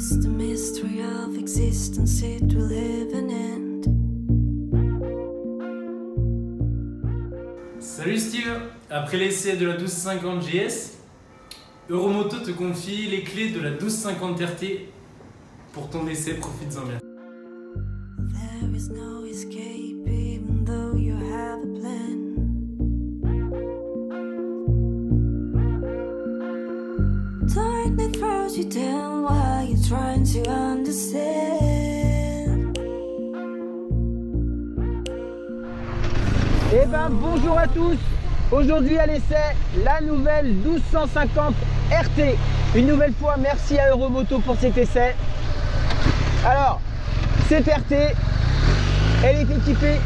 It's the mystery of existence, it will have an end. Salut Steve, après l'essai de la 1250 GS, Euromoto te confie les clés de la 1250 RT pour ton essai, profites-en bien. There is no escape even though you have a plan. Darkness throws you down while you're trying to understand. Eh ben bonjour à tous. Aujourd'hui à l'essai, la nouvelle 1250 RT. Une nouvelle fois, merci à Euromoto pour cet essai. Alors, cette RT, elle est équipée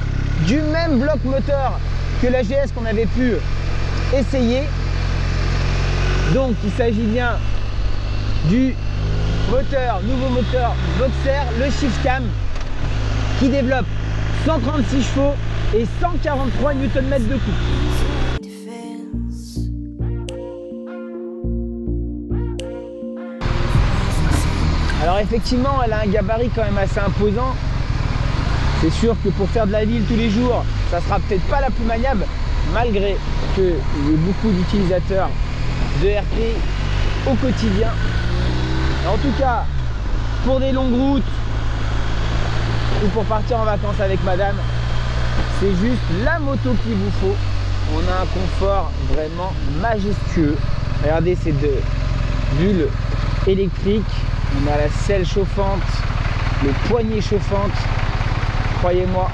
du même bloc moteur que la GS qu'on avait pu essayer. Donc il s'agit bien du nouveau moteur Boxer, le Shiftcam, qui développe 136 chevaux et 143 Nm de couple. Alors effectivement, elle a un gabarit quand même assez imposant. C'est sûr que pour faire de la ville tous les jours, ça sera peut-être pas la plus maniable, malgré qu'il y ait beaucoup d'utilisateurs de RT au quotidien. En tout cas, pour des longues routes ou pour partir en vacances avec madame, c'est juste la moto qu'il vous faut. On a un confort vraiment majestueux. Regardez ces deux bulles électriques. On a la selle chauffante, les poignées chauffantes. Croyez-moi,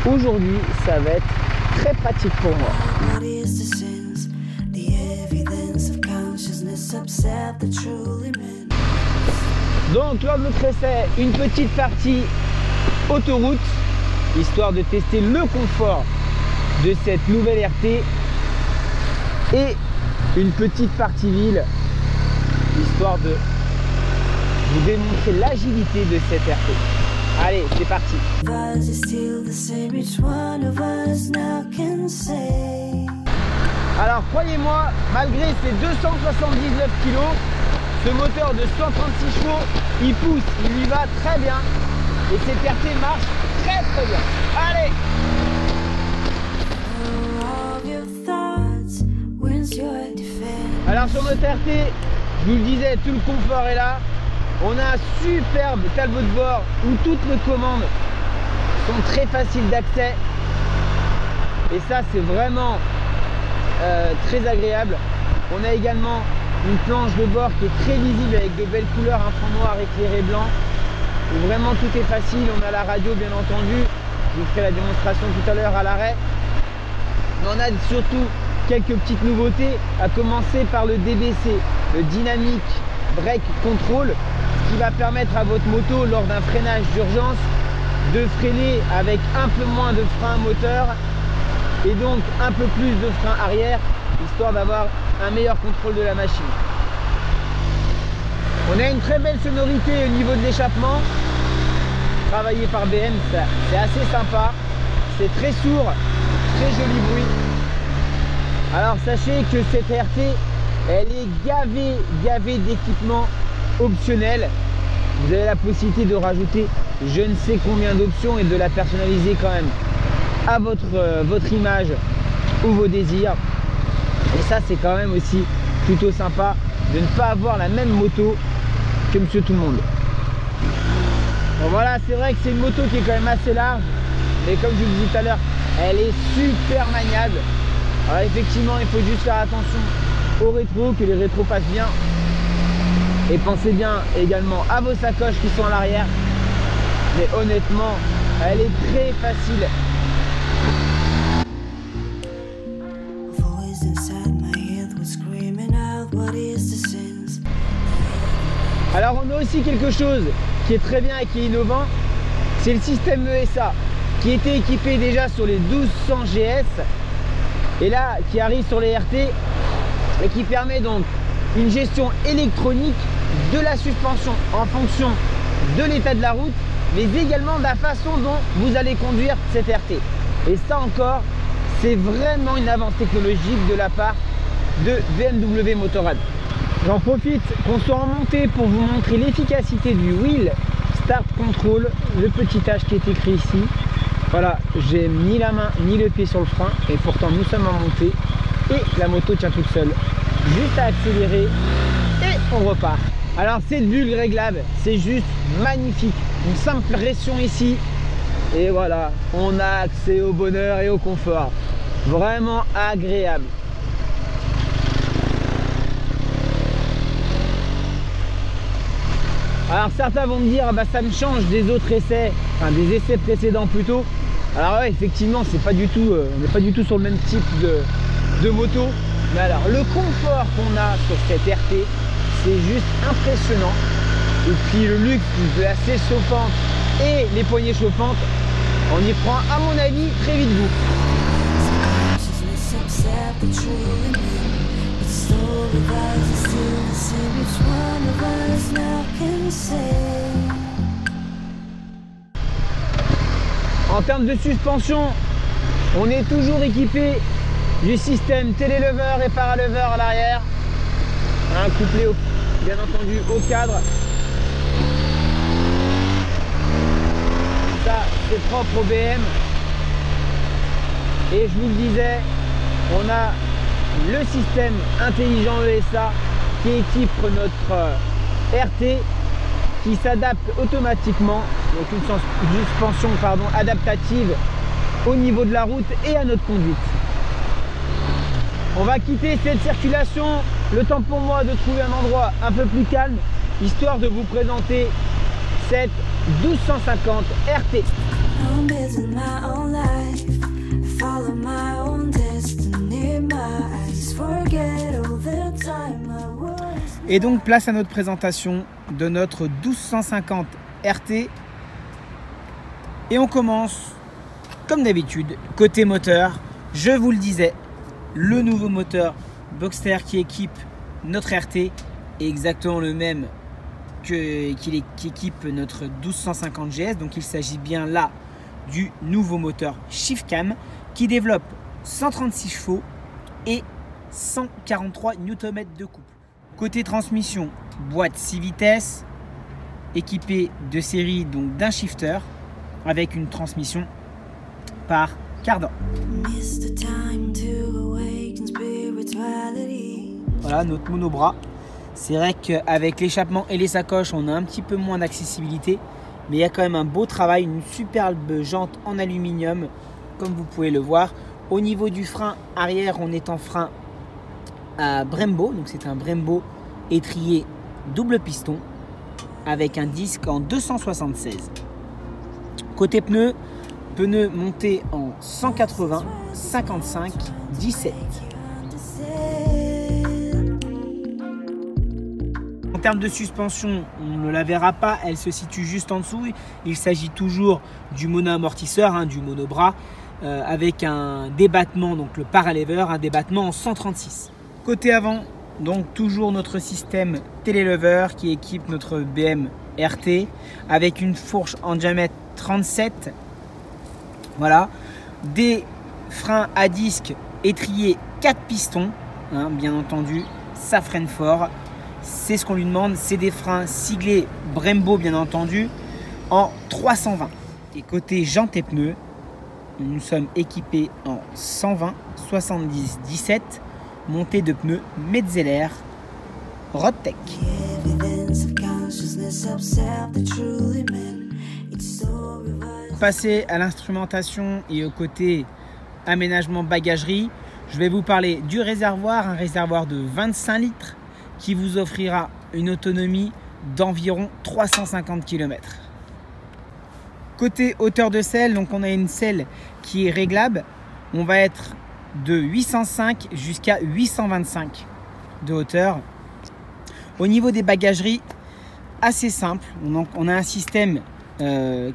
aujourd'hui, ça va être très pratique pour moi. Donc lors de notre essai, une petite partie autoroute, histoire de tester le confort de cette nouvelle RT, et une petite partie ville, histoire de vous démontrer l'agilité de cette RT. Allez, c'est parti. Alors croyez-moi, malgré ses 279 kg, ce moteur de 136 chevaux, il pousse, il lui va très bien. Et cette RT marche très très bien. Allez! Alors sur notre RT, je vous le disais, tout le confort est là. On a un superbe tableau de bord où toutes les commandes sont très faciles d'accès. Et ça, c'est vraiment très agréable. On a également une planche de bord qui est très lisible avec de belles couleurs, un fond noir éclairé blanc. Où vraiment tout est facile. On a la radio bien entendu. Je vous ferai la démonstration tout à l'heure à l'arrêt. Mais on a surtout quelques petites nouveautés, à commencer par le DBC, le Dynamic Brake Control, qui va permettre à votre moto lors d'un freinage d'urgence de freiner avec un peu moins de frein moteur et donc un peu plus de frein arrière, histoire d'avoir un meilleur contrôle de la machine. On a une très belle sonorité au niveau de l'échappement, travaillé par BM, c'est assez sympa, c'est très sourd, très joli bruit. Alors sachez que cette RT, elle est gavée d'équipements optionnels. Vous avez la possibilité de rajouter je ne sais combien d'options et de la personnaliser quand même à votre image ou vos désirs. Et ça, c'est quand même aussi plutôt sympa de ne pas avoir la même moto que Monsieur Tout le Monde. Bon voilà, c'est vrai que c'est une moto qui est quand même assez large, mais comme je vous le disais tout à l'heure, elle est super maniable. Alors effectivement, il faut juste faire attention aux rétros, que les rétros passent bien. Et pensez bien également à vos sacoches qui sont à l'arrière. Mais honnêtement, elle est très facile. Alors on a aussi quelque chose qui est très bien et qui est innovant. C'est le système ESA qui était équipé déjà sur les 1200 GS. Et là, qui arrive sur les RT et qui permet donc une gestion électronique de la suspension en fonction de l'état de la route, mais également de la façon dont vous allez conduire cette RT. Et ça encore, c'est vraiment une avance technologique de la part de BMW Motorrad. J'en profite qu'on soit en montée pour vous montrer l'efficacité du Wheel Start Control, le petit H qui est écrit ici. Voilà, j'ai ni la main ni le pied sur le frein et pourtant nous sommes en montée et la moto tient toute seule. Juste à accélérer et on repart. Alors cette bulle réglable, c'est juste magnifique. Une simple pression ici et voilà, on a accès au bonheur et au confort. Vraiment agréable. Alors certains vont me dire, bah, ça me change des autres essais, enfin des essais précédents plutôt. Alors ouais, effectivement, c'est pas du tout, on n'est pas du tout sur le même type de moto. Mais alors, le confort qu'on a sur cette RT, c'est juste impressionnant. Et puis le luxe de la selle chauffante et les poignées chauffantes, on y prend à mon avis très vite goût. En termes de suspension, on est toujours équipé du système télélever et paralever à l'arrière, couplé bien entendu au cadre. Ça c'est propre au BM. Et je vous le disais, on a le système intelligent ESA qui équipe notre RT, qui s'adapte automatiquement, donc une suspension adaptative au niveau de la route et à notre conduite. On va quitter cette circulation, le temps pour moi de trouver un endroit un peu plus calme, histoire de vous présenter cette 1250 RT. Et donc place à notre présentation de notre 1250 RT. Et on commence comme d'habitude côté moteur. Je vous le disais, le nouveau moteur Boxster qui équipe notre RT est exactement le même qui équipe notre 1250 GS. Donc il s'agit bien là du nouveau moteur Shiftcam qui développe 136 chevaux et 143 Nm de couple. Côté transmission, boîte 6 vitesses équipée de série donc d'un shifter avec une transmission par cardan. Voilà notre monobras. C'est vrai qu'avec l'échappement et les sacoches, on a un petit peu moins d'accessibilité, mais il y a quand même un beau travail, une superbe jante en aluminium, comme vous pouvez le voir. Au niveau du frein arrière, on est en frein à Brembo, donc c'est un Brembo étrié double piston avec un disque en 276. Côté pneus, pneus montés en 180, 55, 17. En termes de suspension, on ne la verra pas, elle se situe juste en dessous. Il s'agit toujours du mono-amortisseur, du monobras, avec un débattement, donc le paralever, un débattement en 136. Côté avant, donc toujours notre système télélever qui équipe notre BM RT avec une fourche en diamètre 37. Voilà, des freins à disque étriés 4 pistons, bien entendu, ça freine fort. C'est ce qu'on lui demande, c'est des freins siglés Brembo bien entendu en 320. Et côté jantes et pneus, nous sommes équipés en 120, 70, 17, montée de pneus Metzeler Roadtech. Passer à l'instrumentation et au côté aménagement bagagerie, je vais vous parler du réservoir, un réservoir de 25 litres qui vous offrira une autonomie d'environ 350 km. Côté hauteur de selle, donc on a une selle qui est réglable, on va être de 805 jusqu'à 825 de hauteur. Au niveau des bagageries, assez simple, on a un système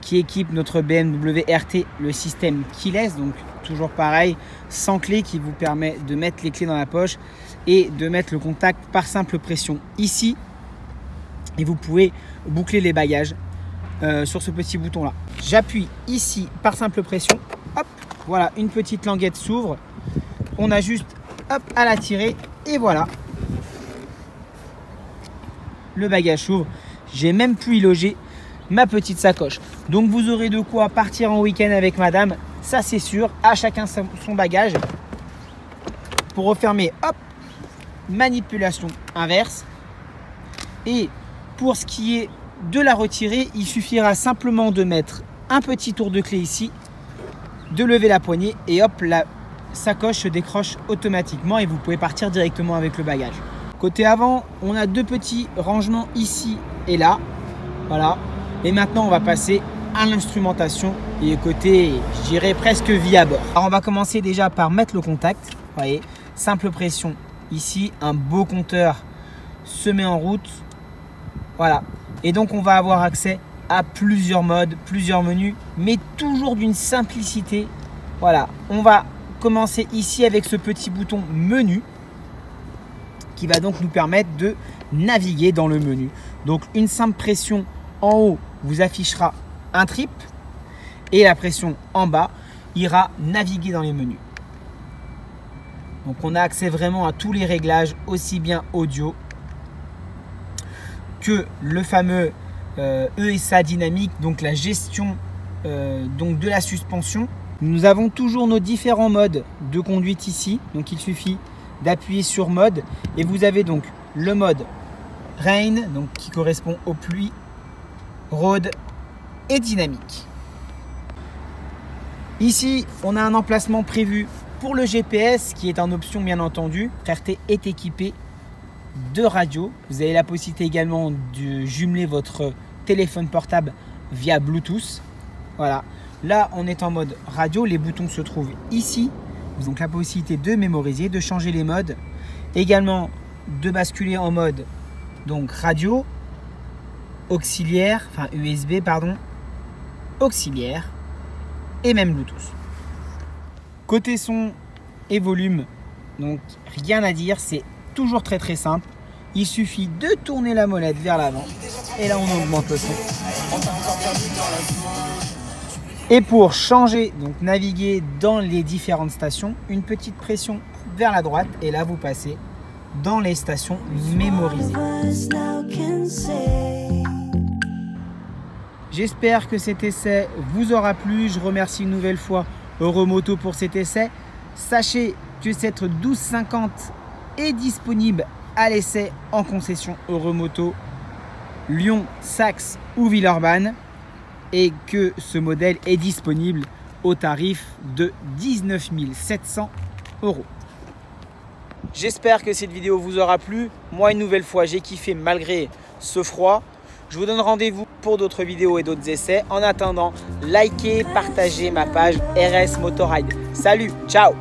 qui équipe notre BMW RT, le système keyless, donc toujours pareil, sans clé, qui vous permet de mettre les clés dans la poche et de mettre le contact par simple pression ici, et vous pouvez boucler les bagages sur ce petit bouton là. J'appuie ici par simple pression, hop, voilà, une petite languette s'ouvre, on a juste hop à la tirer et voilà, le bagage s'ouvre. J'ai même pu y loger ma petite sacoche. Donc vous aurez de quoi partir en week-end avec madame, ça c'est sûr. À chacun son bagage. Pour refermer, hop, manipulation inverse. Et pour ce qui est de la retirer, il suffira simplement de mettre un petit tour de clé ici, de lever la poignée et hop, la sacoche se décroche automatiquement et vous pouvez partir directement avec le bagage. Côté avant, on a deux petits rangements ici et là. Voilà. Et maintenant, on va passer à l'instrumentation et côté, je dirais presque vie à bord. Alors, on va commencer déjà par mettre le contact. Vous voyez, simple pression ici, un beau compteur se met en route. Voilà. Et donc, on va avoir accès à plusieurs modes, plusieurs menus, mais toujours d'une simplicité. Voilà. On va commencer ici avec ce petit bouton menu qui va donc nous permettre de naviguer dans le menu. Donc, une simple pression en haut vous affichera un trip et la pression en bas ira naviguer dans les menus. Donc on a accès vraiment à tous les réglages, aussi bien audio que le fameux ESA dynamique, donc la gestion donc de la suspension. Nous avons toujours nos différents modes de conduite ici, donc il suffit d'appuyer sur mode et vous avez donc le mode rain, donc qui correspond aux pluies, road et dynamique. Ici, on a un emplacement prévu pour le GPS qui est en option bien entendu. RT est équipé de radio. Vous avez la possibilité également de jumeler votre téléphone portable via Bluetooth. Voilà. Là, on est en mode radio. Les boutons se trouvent ici. Donc la possibilité de mémoriser, de changer les modes. Également de basculer en mode donc radio, auxiliaire, enfin USB pardon, auxiliaire et même Bluetooth. Côté son et volume, donc rien à dire, c'est toujours très simple. Il suffit de tourner la molette vers l'avant et là on augmente le son. Et pour changer, donc naviguer dans les différentes stations, une petite pression vers la droite et là vous passez dans les stations mémorisées. J'espère que cet essai vous aura plu. Je remercie une nouvelle fois Euromoto pour cet essai. Sachez que cette 1250 est disponible à l'essai en concession Euromoto Lyon, Saxe ou Villeurbanne et que ce modèle est disponible au tarif de 19 700 €. J'espère que cette vidéo vous aura plu. Moi, une nouvelle fois, j'ai kiffé malgré ce froid. Je vous donne rendez-vous pour d'autres vidéos et d'autres essais. En attendant, likez, partagez ma page RS Motorride. Salut, ciao!